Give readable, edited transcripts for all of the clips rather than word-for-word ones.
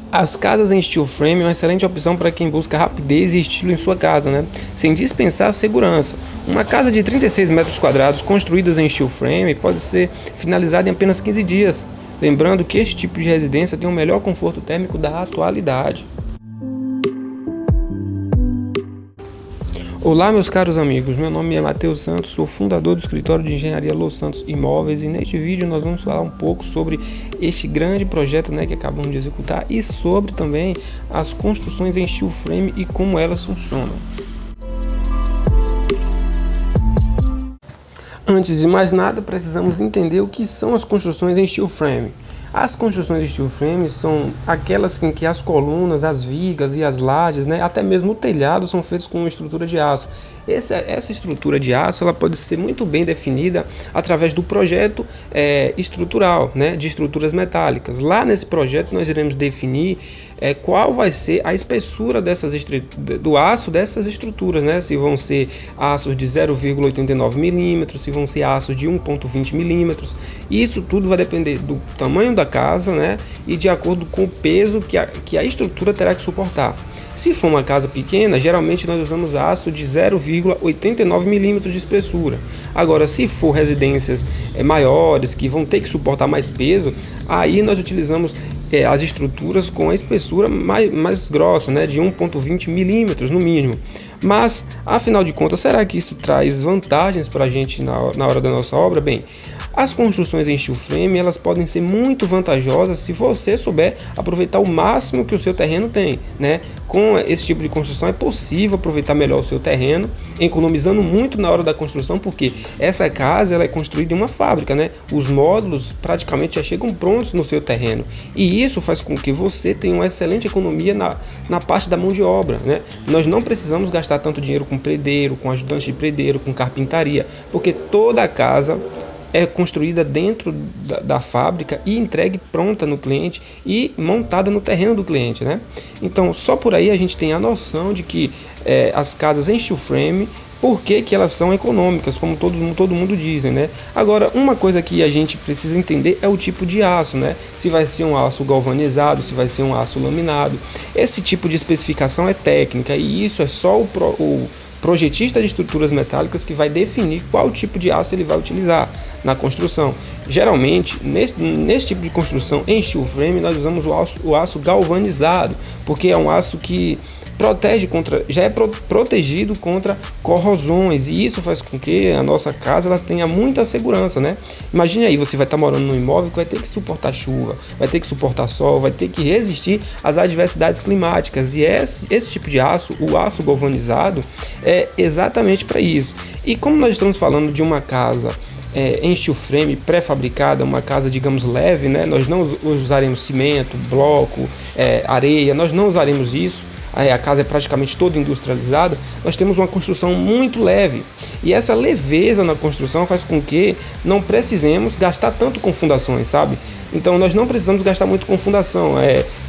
As casas em steel frame é uma excelente opção para quem busca rapidez e estilo em sua casa, né? Sem dispensar a segurança. Uma casa de 36 metros quadrados construída em steel frame pode ser finalizada em apenas 15 dias. Lembrando que este tipo de residência tem o melhor conforto térmico da atualidade. Olá, meus caros amigos, meu nome é Matheus Santos, sou fundador do escritório de engenharia Los Santos Imóveis e neste vídeo nós vamos falar um pouco sobre este grande projeto, que acabamos de executar e sobre também as construções em steel frame e como elas funcionam. Antes de mais nada, precisamos entender o que são as construções em steel frame. As construções de steel frame são aquelas em que as colunas, as vigas e as lajes, até mesmo o telhado são feitos com uma estrutura de aço. Essa estrutura de aço ela pode ser muito bem definida através do projeto estrutural, de estruturas metálicas. Lá nesse projeto nós iremos definir qual vai ser a espessura do aço dessas estruturas, se vão ser aços de 0,89 milímetros, se vão ser aços de 1,20 milímetros. Isso tudo vai depender do tamanho da casa, e de acordo com o peso que a estrutura terá que suportar. Se for uma casa pequena, geralmente nós usamos aço de 0,89 milímetros de espessura. Agora, se for residências maiores, que vão ter que suportar mais peso, aí nós utilizamos as estruturas com a espessura mais grossa, de 1,20 milímetros no mínimo. Mas, afinal de contas, será que isso traz vantagens para a gente na hora da nossa obra? Bem, as construções em steel frame elas podem ser muito vantajosas se você souber aproveitar o máximo que o seu terreno tem, Com esse tipo de construção é possível aproveitar melhor o seu terreno, economizando muito na hora da construção, porque essa casa ela é construída em uma fábrica, Os módulos praticamente já chegam prontos no seu terreno, e isso faz com que você tenha uma excelente economia na parte da mão de obra, Nós não precisamos gastar tanto dinheiro com predeiro, com ajudante de predeiro, com carpintaria, porque toda a casa é construída dentro da fábrica e entregue pronta no cliente e montada no terreno do cliente, Então, só por aí a gente tem a noção de que as casas em steel frame, por que elas são econômicas, como todo mundo dizem, Agora, uma coisa que a gente precisa entender é o tipo de aço, Se vai ser um aço galvanizado, se vai ser um aço laminado. Esse tipo de especificação é técnica e isso é só o projetista de estruturas metálicas que vai definir qual tipo de aço ele vai utilizar na construção. Geralmente, nesse tipo de construção em steel frame, nós usamos o aço galvanizado, porque é um aço que já é protegido contra corrosões, e isso faz com que a nossa casa ela tenha muita segurança, Imagine aí, você vai estar morando num imóvel que vai ter que suportar chuva, vai ter que suportar sol, vai ter que resistir às adversidades climáticas, e esse tipo de aço, o aço galvanizado, é exatamente para isso. E como nós estamos falando de uma casa em steel frame pré-fabricada, uma casa, digamos, leve, Nós não usaremos cimento, bloco, areia, nós não usaremos isso. A casa é praticamente toda industrializada. Nós temos uma construção muito leve, e essa leveza na construção faz com que não precisemos gastar tanto com fundações, sabe? Então nós não precisamos gastar muito com fundação,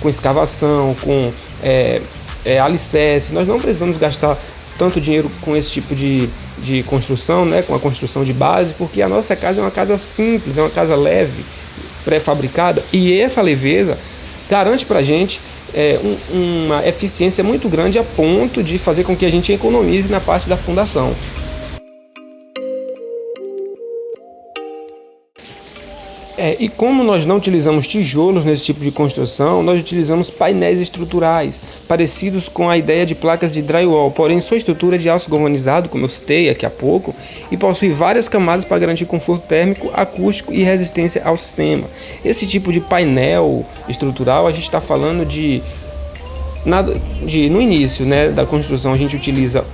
com escavação, com alicerce. Nós não precisamos gastar tanto dinheiro com esse tipo de construção, com a construção de base, porque a nossa casa é uma casa simples, é uma casa leve, pré-fabricada, e essa leveza garante para a gente uma eficiência muito grande a ponto de fazer com que a gente economize na parte da fundação. E como nós não utilizamos tijolos nesse tipo de construção, nós utilizamos painéis estruturais, parecidos com a ideia de placas de drywall, porém sua estrutura é de aço galvanizado, como eu citei aqui há pouco, e possui várias camadas para garantir conforto térmico, acústico e resistência ao sistema. Esse tipo de painel estrutural, a gente está falando no início da construção, a gente utiliza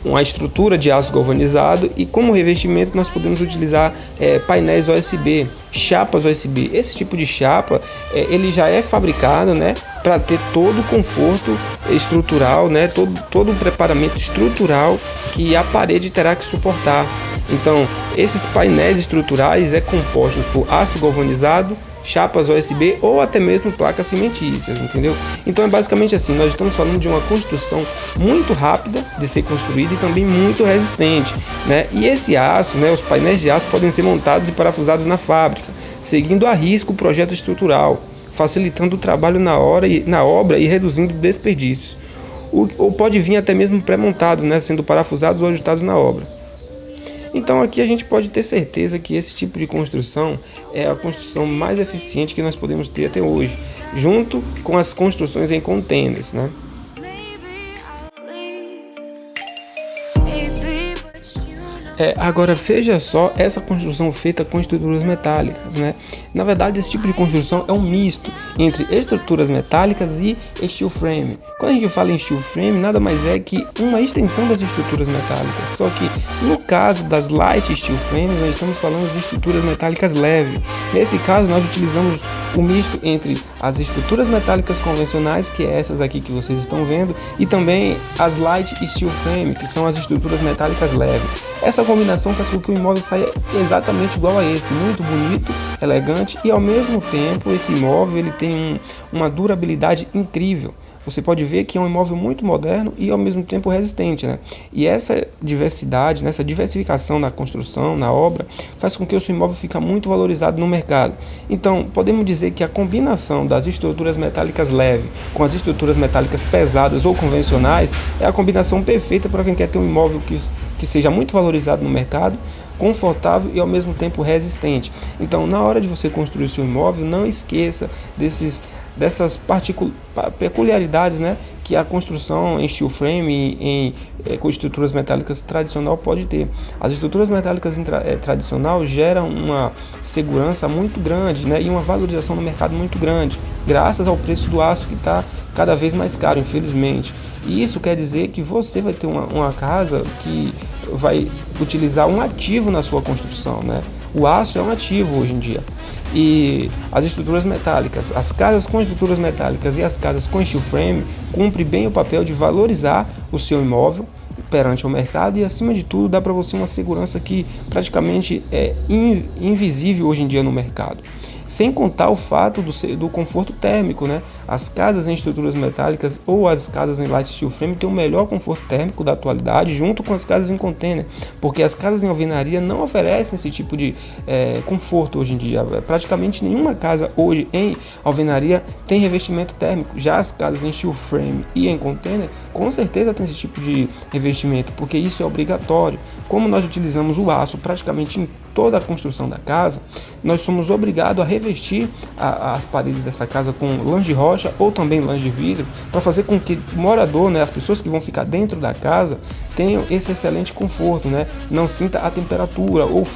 uma estrutura de aço galvanizado, e como revestimento nós podemos utilizar painéis OSB, chapas OSB. Esse tipo de chapa ele já é fabricado para ter todo o conforto estrutural, todo o preparamento estrutural que a parede terá que suportar. Então, esses painéis estruturais é compostos por aço galvanizado, chapas OSB ou até mesmo placas cimentícias, entendeu? Então é basicamente assim, nós estamos falando de uma construção muito rápida de ser construída e também muito resistente, E esse aço, os painéis de aço podem ser montados e parafusados na fábrica, seguindo à risca o projeto estrutural, facilitando o trabalho na obra e reduzindo desperdícios. Ou pode vir até mesmo pré-montado, né, sendo parafusados ou ajustados na obra. Então aqui a gente pode ter certeza que esse tipo de construção é a construção mais eficiente que nós podemos ter até hoje, junto com as construções em containers, né? Agora veja só essa construção feita com estruturas metálicas, né? Na verdade, esse tipo de construção é um misto entre estruturas metálicas e steel frame. Quando a gente fala em steel frame, nada mais é que uma extensão das estruturas metálicas. Só que no caso das light steel frames, nós estamos falando de estruturas metálicas leves. Nesse caso, nós utilizamos o misto entre as estruturas metálicas convencionais, que é essas aqui que vocês estão vendo, e também as light steel frame, que são as estruturas metálicas leves. Essa combinação faz com que o imóvel saia exatamente igual a esse, muito bonito, elegante, e ao mesmo tempo esse imóvel ele tem uma durabilidade incrível. Você pode ver que é um imóvel muito moderno e ao mesmo tempo resistente, né? E essa diversidade, essa diversificação na construção, na obra, faz com que o seu imóvel fique muito valorizado no mercado. Então, podemos dizer que a combinação das estruturas metálicas leves com as estruturas metálicas pesadas ou convencionais é a combinação perfeita para quem quer ter um imóvel que seja muito valorizado no mercado, confortável e ao mesmo tempo resistente. Então, na hora de você construir o seu imóvel, não esqueça dessas peculiaridades, né, que a construção em steel frame com estruturas metálicas tradicional pode ter. As estruturas metálicas tradicional geram uma segurança muito grande, né, e uma valorização no mercado muito grande, graças ao preço do aço que está cada vez mais caro, infelizmente. E isso quer dizer que você vai ter uma casa que vai utilizar um ativo na sua construção, né? O aço é um ativo hoje em dia. E as estruturas metálicas, as casas com estruturas metálicas e as casas com steel frame cumprem bem o papel de valorizar o seu imóvel perante o mercado e, acima de tudo, dá para você uma segurança que praticamente é invisível hoje em dia no mercado. Sem contar o fato do conforto térmico, né? As casas em estruturas metálicas ou as casas em light steel frame têm o melhor conforto térmico da atualidade, junto com as casas em container, porque as casas em alvenaria não oferecem esse tipo de conforto hoje em dia. Praticamente nenhuma casa hoje em alvenaria tem revestimento térmico. Já as casas em steel frame e em container, com certeza tem esse tipo de revestimento, porque isso é obrigatório. Como nós utilizamos o aço praticamente em toda a construção da casa, nós somos obrigados a revestir as paredes dessa casa com lãs de rocha ou também lãs de vidro, para fazer com que o morador, né, as pessoas que vão ficar dentro da casa, tenham esse excelente conforto, né? Não sinta a temperatura ou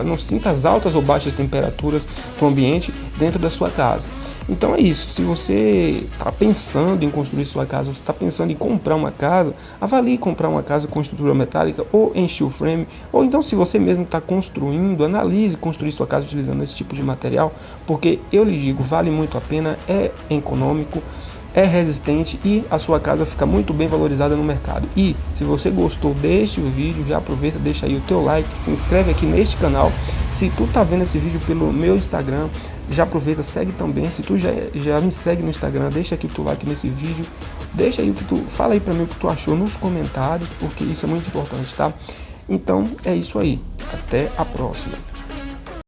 não sinta as altas ou baixas temperaturas do ambiente dentro da sua casa. Então é isso, se você está pensando em construir sua casa, você está pensando em comprar uma casa, avalie comprar uma casa com estrutura metálica ou em steel frame, ou então se você mesmo está construindo, analise construir sua casa utilizando esse tipo de material, porque eu lhe digo, vale muito a pena, é econômico, é resistente e a sua casa fica muito bem valorizada no mercado. E se você gostou deste vídeo, já aproveita, deixa aí o teu like, se inscreve aqui neste canal. Se tu tá vendo esse vídeo pelo meu Instagram, já aproveita, segue também. Se tu já me segue no Instagram, deixa aqui o teu like nesse vídeo, deixa aí fala aí pra mim o que tu achou nos comentários, porque isso é muito importante, tá? Então é isso aí, até a próxima.